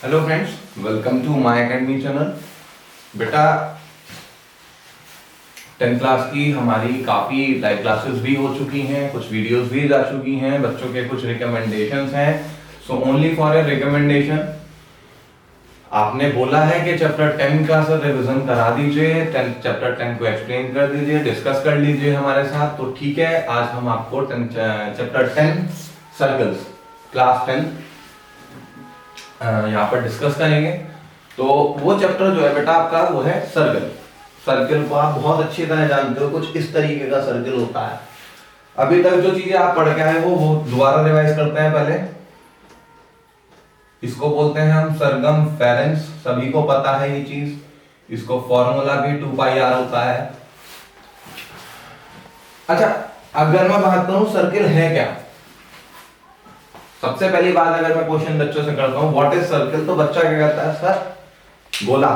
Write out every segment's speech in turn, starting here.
Hello friends, welcome to my academy channel. बेटा 10th class की हमारी काफ़ी लाइव क्लासेस भी हो चुकी हैं, कुछ वीडियोस भी जा चुकी हैं, बच्चों के कुछ रिकमेंडेशंस हैं। So only for a recommendation, आपने बोला है कि चैप्टर 10 का सर रिवीजन करा दीजिए, चैप्टर 10 को एक्सप्लेन कर दीजिए, डिस्कस कर लीजिए हमारे साथ। तो ठीक है, आज हम आपको चैप्टर 10 सर्कल्स क्लास 10 यहाँ पर डिस्कस करेंगे। तो वो चैप्टर जो है बेटा आपका वो है सर्कल। सर्कल को आप बहुत अच्छी तरह जानते हो, कुछ इस तरीके का सर्कल होता है। अभी तक जो चीजें आप पढ़ के आए हो वो दोबारा रिवाइज करते हैं। पहले इसको बोलते हैं हम सरगम फेरेंस, सभी को पता है ये चीज। इसको फॉर्मूला भी 2πr होता है। अच्छा, अगर मैं बात करूं सर्कल है क्या, सबसे पहली बात अगर मैं क्वेश्चन बच्चों से करता हूं व्हाट इज सर्कल, तो बच्चा क्या कहता है, सर गोला,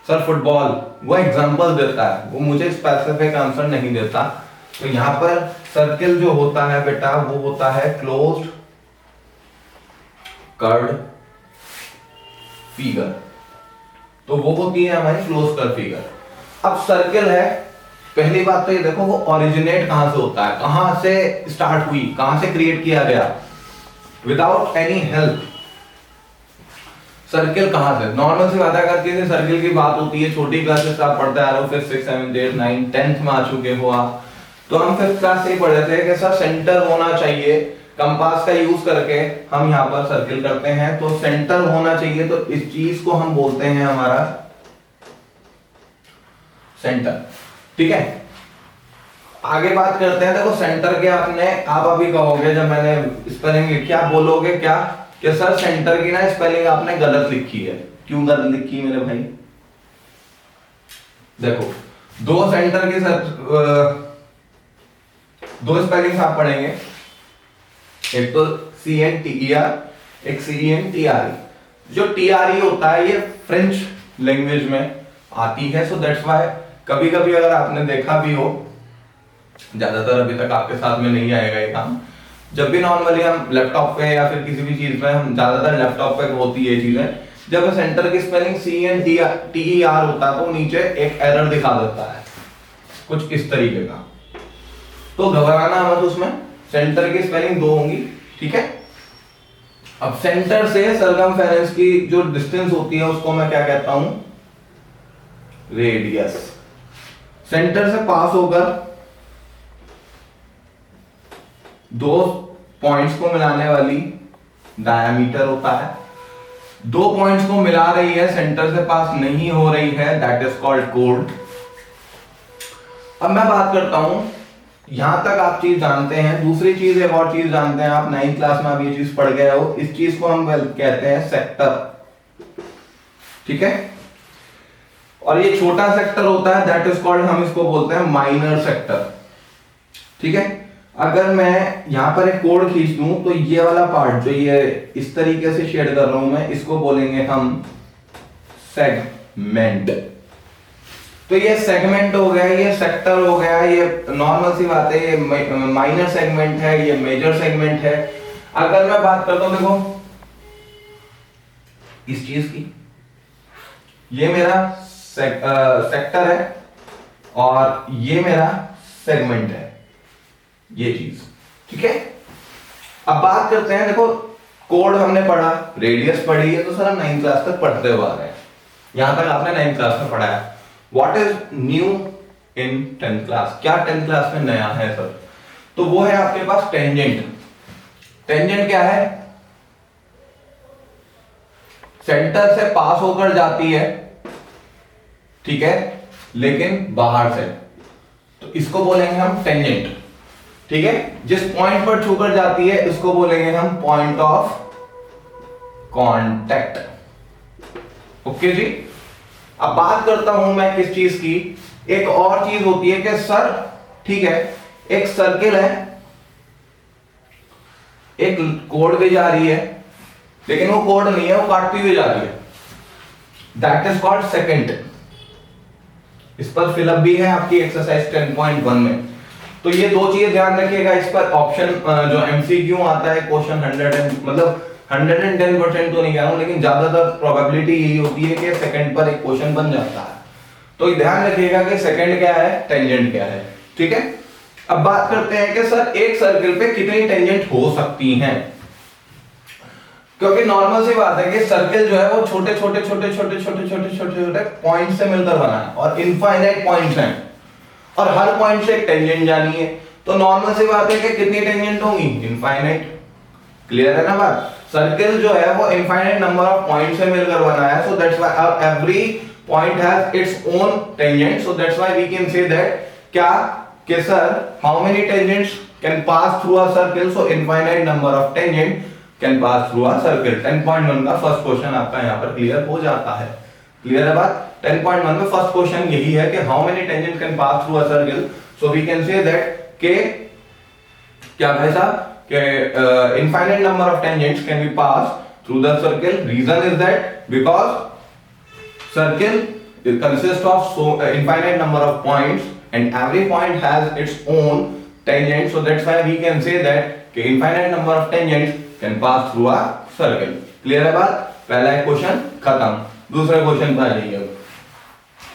सर फुटबॉल। वो एग्जांपल देता है, वो मुझे स्पेसिफिक आंसर नहीं देता। तो यहां पर सर्कल जो होता है बेटा वो होता है क्लोज्ड कर्व्ड फिगर। तो वो होती है हमारी क्लोज कर्व फिगर। अब सर्कल है, पहली बात तो ये देखो वो ओरिजिनेट कहां से होता है, कहां से स्टार्ट हुई, कहां से क्रिएट किया गया विदाउट एनी हेल्प। सर्कल कहां से, नॉर्मल सी बात है, अगर किसी सर्कल की बात होती है, छोटी क्लासेस आप पढ़ते आ रहे हो, फिर 6, 7, 8, 9, 10th में आ चुके हो आप, तो हम 5th क्लास से ही पढ़े थे कि सर सेंटर होना चाहिए। कंपास का यूज करके हम यहाँ पर सर्कल करते हैं, तो सेंटर होना चाहिए। तो इस चीज को हम बोलते हैं हमारा सेंटर। ठीक है, आगे बात करते हैं। देखो सेंटर के आप अभी कहोगे, जब मैंने स्पेलिंग लिखी आप बोलोगे क्या कि सर सेंटर की ना स्पेलिंग आपने गलत लिखी है। क्यों गलत लिखी मेरे भाई? देखो दो सेंटर की दो स्पेलिंग्स आप पढ़ेंगे, एक तो CNTER, एक CENTRE। जो TRE होता है ये फ्रेंच लैंग्वेज में आती है, सो दैट्स व्हाई कभी कभी अगर आपने देखा भी हो, ज्यादातर अभी तक आपके साथ में नहीं आएगा ये काम, जब भी नॉर्मली हम लैपटॉप पे या फिर किसी भी चीज में, हम ज्यादातर लैपटॉप पे होती है चीजें, जब सेंटर की स्पेलिंग CNTER होता है तो नीचे एक एरर दिखा देता है कुछ इस तरीके का। तो घबराना मत, उसमें सेंटर की स्पेलिंग दो होंगी। ठीक है, अब सेंटर से सरकमफेरेंस की जो डिस्टेंस होती है उसको मैं क्या कहता हूं, रेडियस। सेंटर से पास होकर दो पॉइंट्स को मिलाने वाली डायमीटर होता है। दो पॉइंट्स को मिला रही है, सेंटर से पास नहीं हो रही है, दैट इज कॉल्ड कोड। अब मैं बात करता हूं, यहां तक आप चीज जानते हैं। दूसरी चीज, एक और चीज जानते हैं आप, 9th क्लास में आप ये चीज पढ़ गए हो। इस चीज को हम कहते हैं सेक्टर। ठीक है, और ये छोटा सेक्टर होता है, दैट इज कॉल्ड, हम इसको बोलते हैं माइनर सेक्टर। ठीक है, अगर मैं यहां पर एक कोड खींच दूं तो ये वाला पार्ट जो ये इस तरीके से शेड कर रहा हूं मैं, इसको बोलेंगे हम सेगमेंट। तो ये सेगमेंट हो गया, ये सेक्टर हो गया, ये नॉर्मल सी बात है, ये माइनर सेगमेंट है, ये मेजर सेगमेंट है। अगर मैं बात करता हूं देखो इस चीज की, ये मेरा सेक्टर है और ये मेरा सेगमेंट है, ये चीज। ठीक है, अब बात करते हैं, देखो कोड हमने पढ़ा, रेडियस पढ़ी है, तो सर हम 9th क्लास तक पढ़ते हुए आ रहे हैं, यहां तक आपने 9th क्लास में पढ़ा है। What is new in 10th class, क्या 10th क्लास में नया है सर? तो वो है आपके पास टेंजेंट। टेंजेंट क्या है? सेंटर से पास होकर जाती है, ठीक है, लेकिन बाहर से, तो इसको बोलेंगे हम टेंजेंट। ठीक है, जिस पॉइंट पर छूकर जाती है इसको बोलेंगे हम पॉइंट ऑफ कांटेक्ट। ओके जी, अब बात करता हूं मैं किस चीज की, एक और चीज होती है कि सर ठीक है, एक सर्किल है, एक कोड भी जा रही है, लेकिन वो कोड नहीं है, वो काटती हुई जा रही है, दैट इज कॉल्ड सेकेंड। इस पर फिलअप भी है आपकी एक्सरसाइज 10.1 में। तो ये दो चीजें ध्यान रखिएगा। इस पर ऑप्शन जो एमसीक्यू आता है, क्वेश्चन 100 मतलब 110% तो नहीं कह रहा हूं, लेकिन ज्यादातर प्रोबेबिलिटी यही होती है कि सेकंड पर एक क्वेश्चन बन जाता है। तो ध्यान रखिएगा कि सेकंड क्या है, टेंजेंट क्या है। ठीक है, अब बात करते हैं कि सर एक सर्किल पे कितनी टेंजेंट हो सकती हैं। क्योंकि नॉर्मल सी बात है कि सर्किल जो है वो छोटे छोटे छोटे छोटे छोटे छोटे छोटे छोटे पॉइंट से मिलकर बना है और इनफाइनाइट पॉइंट्स हैं और हर पॉइंट से एक टेंजेंट जानी है। तो नॉर्मल सी बात है कि कितनी टेंजेंट होंगी, इनफाइनाइट। क्लियर है ना बात। सर्किल जो है वो इनफाइनाइट नंबर ऑफ पॉइंट से मिलकर बना है, so that's why every point has its own tangent, so that's why we can say that क्या कि sir how many tangents can pass through a circle, so infinite number of tangent can pass through a circle. 10.1 का first question आपका यहां पर clear हो जाता है। Clear है बात। 10.1 में फर्स्ट क्वेश्चन यही है कि how many tangent can pass through a circle, so we can say that के क्या भाई साहब कि infinite number of tangents can be passed through the circle. Reason is that because circle it consists of infinite number of points and every point has its own tangent, so that's why we can say that कि infinite number of tangents can pass through a circle. Clear है बात। पहला एक question खत्म। दूसरा question पे आ जाइए। अब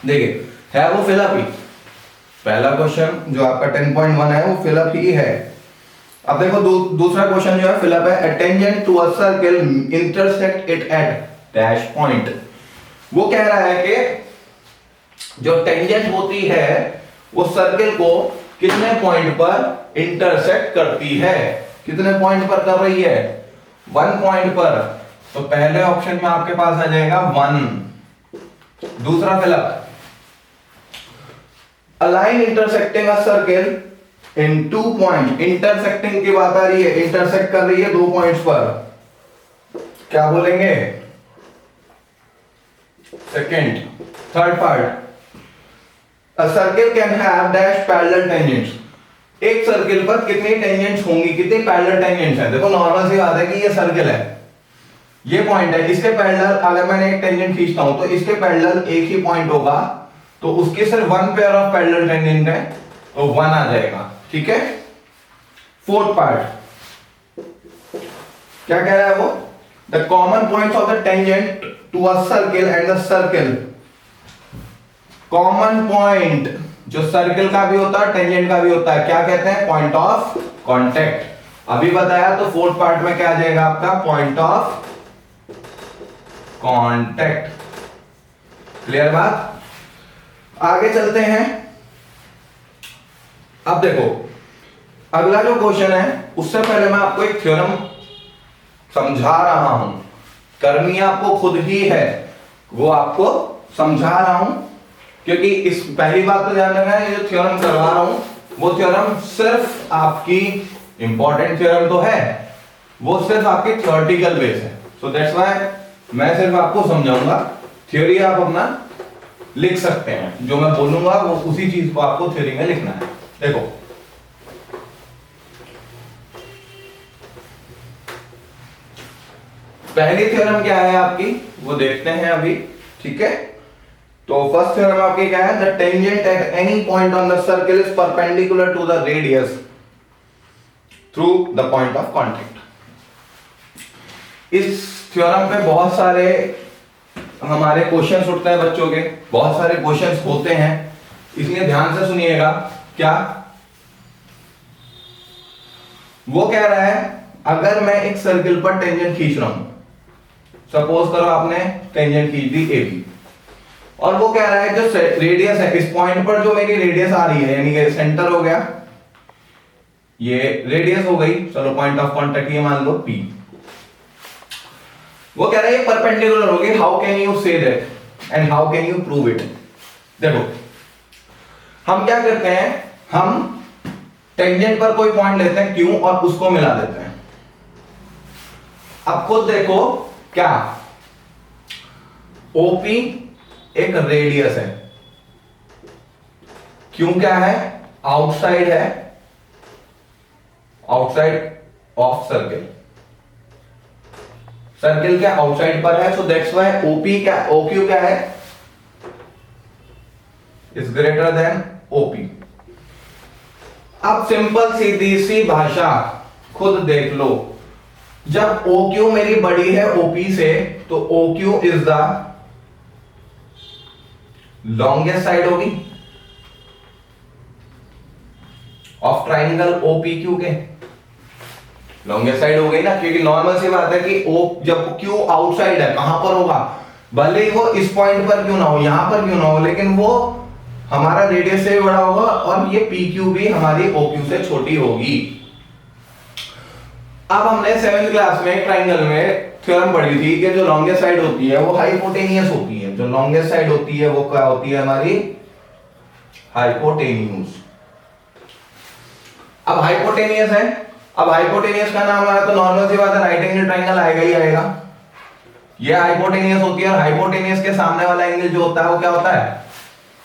देखिए है वो फिलअप ही, पहला क्वेश्चन जो आपका 10.1 है वो फिलअप ही है। अब देखो दूसरा क्वेश्चन जो है फिलअप है। A tangent to a circle intersect it at dash point। वो कह रहा है कि जो टेंजेंट होती है वो सर्किल को कितने पॉइंट पर इंटरसेक्ट करती है, कितने पॉइंट पर कर रही है, 1 पॉइंट पर। तो पहले ऑप्शन में आपके पास आ जाएगा 1। दूसरा fill up A line intersecting a circle in 2 point, intersecting की बात आ रही है, इंटरसेक्ट कर रही है 2 पॉइंट्स पर, क्या बोलेंगे, second. Third part A circle can have dash parallel tangents। एक सर्किल पर कितनी टेंजेंट्स होंगी, कितनी पैरेलल टेंजेंट्स हैं। देखो नॉर्मल सी बात है कि ये सर्किल है, ये पॉइंट है, इसके पैरेलल अगर मैंने एक टेंजेंट खींचता हूं तो इसके पैरेलल एक ही पॉइंट होगा, तो उसके सिर्फ 1 पेयर ऑफ पैरेलल टेंजेंट है तो 1 आ जाएगा। ठीक है। फोर्थ पार्ट क्या कह रहा है वो, the common points of the tangent to a circle and the circle. Common point जो सर्किल का भी होता है टेंजेंट का भी होता है, क्या कहते हैं, पॉइंट ऑफ कांटेक्ट। अभी बताया तो फोर्थ पार्ट में क्या आ जाएगा आपका, पॉइंट ऑफ कांटेक्ट। क्लियर बात। आगे चलते हैं। अब देखो अगला जो क्वेश्चन है उससे पहले मैं आपको एक थ्योरम समझा रहा हूं, करनी आपको खुद ही है, वो आपको समझा रहा हूं, क्योंकि इस पहली बात तो ध्यान रखना है, ये जो थ्योरम करवा रहा हूं वो थ्योरम सिर्फ आपकी इंपॉर्टेंट थ्योरम तो है, वो सिर्फ आपकी थ्योरेटिकल बेस है। सो दैट्स व्हाई मैं सिर्फ आपको समझाऊंगा, थ्योरी आप अपना लिख सकते हैं, जो मैं बोलूंगा वो उसी चीज को आपको थ्योरी में लिखना है। देखो पहली थ्योरम क्या है आपकी, वो देखते हैं अभी। ठीक है, तो फर्स्ट थ्योरम आपकी क्या है, the tangent at any point on the circle is perpendicular to the radius through the point of contact. इस थ्योरम पे बहुत सारे हमारे क्वेश्चंस उठते हैं बच्चों के, बहुत सारे क्वेश्चंस होते हैं, इसलिए ध्यान से सुनिएगा। क्या वो कह रहा है, अगर मैं एक सर्किल पर टेंजेंट खींच रहा हूं, सपोज करो आपने टेंजेंट खींच दी AB, और वो कह रहा है जो रेडियस है इस पॉइंट पर, जो मेरी रेडियस आ रही है, यानी कि सेंटर हो गया, ये रेडियस हो गई, चलो पॉइंट ऑफ कांटेक्ट ये मान लो P। वो कह रहा है ये परपेंडिकुलर होगी, how can you say that and how can you prove it. देखो हम क्या करते हैं, हम टेंजेंट पर कोई पॉइंट लेते हैं Q और उसको मिला देते हैं। अब खुद देखो क्या, OP एक रेडियस है, Q क्या है, आउटसाइड है, आउटसाइड ऑफ सर्किल, सर्किल क्या आउटसाइड पर है, सो दैट्स व्हाई OP क्या, OQ क्या है, इज ग्रेटर देन OP। अब सिंपल सीधी सी भाषा खुद देख लो, जब OQ मेरी बड़ी है OP से, तो OQ is the longest side होगी ऑफ ट्राइंगल OPQ के, लॉन्गेस्ट साइड हो गई ना, क्योंकि नॉर्मल सी बात है कि O जब Q आउटसाइड है कहां पर होगा, भले ही वो इस पॉइंट पर क्यों ना हो, यहां पर क्यों ना हो, लेकिन वो हमारा रेडियस से बड़ा होगा और ये PQ भी हमारी OQ से छोटी होगी। अब हमने 7th क्लास में ट्राइंगल में थ्योरम पढ़ी थी कि जो लॉन्गेस्ट साइड होती है वो हाइपोटेनियस होती है, जो लॉन्गेस्ट साइड होती है वो क्या होती है हमारी, हाइपोटेन्यूज। अब हाइपोटेनियस है, अब हाइपोटेनियस का नाम आया तो नॉर्मल सी बात है राइट एंगल ट्राइंगल आएगा ही आएगा। ये हाइपोटेनियस होती है और हाइपोटेनियस के सामने वाला एंगल जो होता है वो क्या होता है,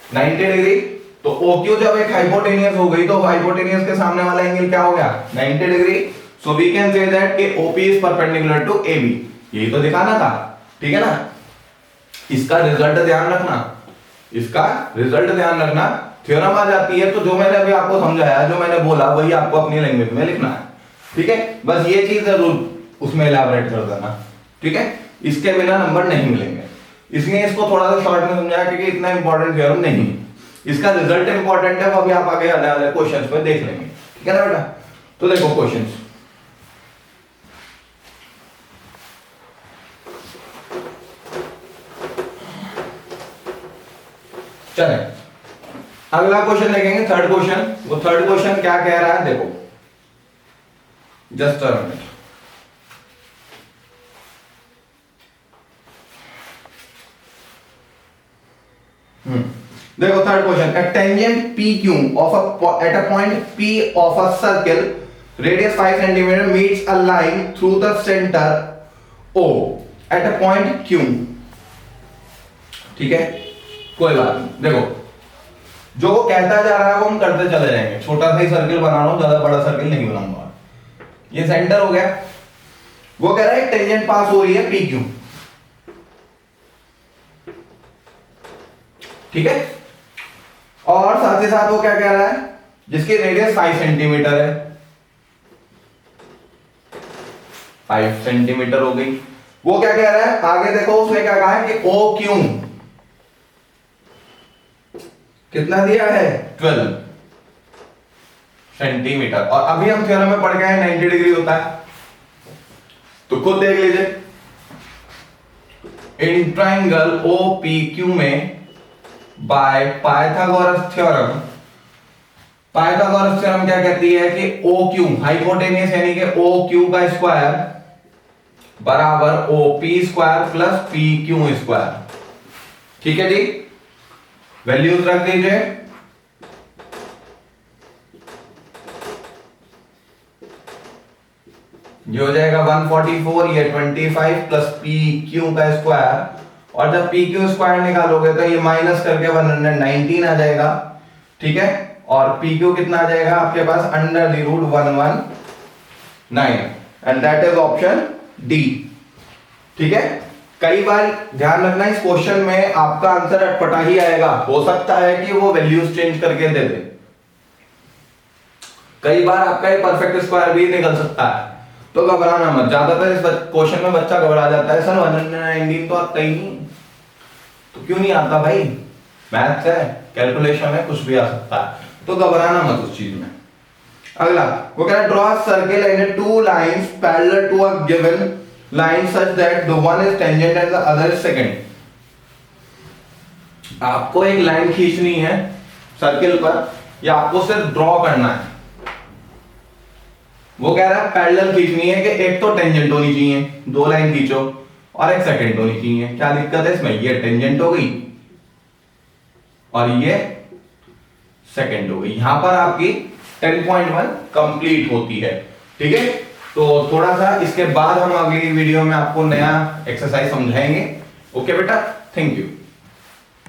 90 डिग्री। तो OQ जब एक हाइपोटेनियस हो गई तो हाइपोटेनियस के सामने वाला एंगल क्या हो गया, 90 degree. So we can say that कि OP is perpendicular to AB। यही तो दिखाना था, ठीक है ना। इसका रिजल्ट ध्यान रखना, इसका रिजल्ट ध्यान रखना। थ्योरम आ जाती है तो जो मैंने अभी आपको समझाया, जो मैंने बोला वही आपको अपनी लैंग्वेज में लिखना है, ठीक है। बस ये चीज जरूर उसमें इलैबोरेट कर देना, ठीक है। इसके बिना नंबर नहीं मिलेंगे, इसलिए इसको थोड़ा सा शॉर्ट में समझाया क्योंकि इतना इंपॉर्टेंट थ्योरम नहीं है। इसका रिजल्ट इंपॉर्टेंट है, वो अभी आप आगे आने वाले क्वेश्चंस में देख लेंगे, ठीक है ना बेटा। तो देखो क्वेश्चंस, चले अगला क्वेश्चन देखेंगे, थर्ड क्वेश्चन। वो थर्ड क्वेश्चन क्या कह रहा है देखो, जस्ट अ मिनट। देखो third question, a tangent PQ at a point P of a circle radius 5 cm meets a line through the center O at a point Q, ठीक है। कोई बात नहीं, देखो जो वो कहता जा रहा है वो हम करते चले जाएंगे। छोटा सा ही सर्किल बना रहा हूं, ज्यादा बड़ा सर्किल नहीं बनाऊंगा। ये सेंटर हो गया, वो कह रहा है टेंजेंट पास हो रही है PQ, ठीक है। और साथ ही साथ वो क्या कह रहा है, जिसकी रेडियस 5 सेंटीमीटर है, 5 सेंटीमीटर हो गई। वो क्या कह रहा है आगे देखो, उसने क्या कहा है कि OQ कितना दिया है, 12 सेंटीमीटर। और अभी हम थ्योरम में पढ़ गए हैं 90 डिग्री होता है, तो खुद देख लीजिए। इन ट्राइंगल OPQ में by Pythagoras theorem, Pythagoras theorem क्या कहती है कि OQ हाइपोटेनियस यानी कि OQ का स्क्वायर बराबर OP square plus PQ square, ठीक है जी। वैल्यूज रख दीजिए, ये हो जाएगा 144, ये 25 प्लस PQ का स्क्वायर, और जब PQ स्क्वायर निकालोगे तो ये माइनस करके 119 आ जाएगा, ठीक है। और PQ कितना आ जाएगा आपके पास, under the root 119, and that is option D, ठीक है। कई बार ध्यान रखना इस क्वेश्चन में आपका आंसर अटपटा ही आएगा, हो सकता है कि वो वैल्यूज चेंज करके दे दे। कई बार आपका ये परफेक्ट स्क्वायर भी निकल सकता है, तो घबराना मत। ज्यादातर इस क्वेश्चन में बच्चा घबरा जाता है, सर 119 तो आता ही नहीं। तो क्यों नहीं आता भाई, मैथ्स है, कैलकुलेशन है, कुछ भी आ सकता है, तो घबराना मत उस चीज में। अगला वो कह रहा है draw a circle and two lines parallel to a given line such that the one is tangent and the other is secant। आपको एक लाइन खींचनी है सर्किल पर, या आपको सिर्फ ड्रॉ करना है। वो कह रहा है पैरेलल खींचनी है कि एक तो टेंजेंट होनी चाहिए, 2 लाइन खींचो, और एक सेकंड होनी चाहिए। क्या दिक्कत है इसमें, ये टेंजेंट हो गई और ये सेकंड हो गई। यहां पर आपकी 10.1 कंप्लीट होती है, ठीक है। तो थोड़ा सा इसके बाद हम अगली वीडियो में आपको नया एक्सरसाइज समझाएंगे। ओके बेटा, थैंक यू।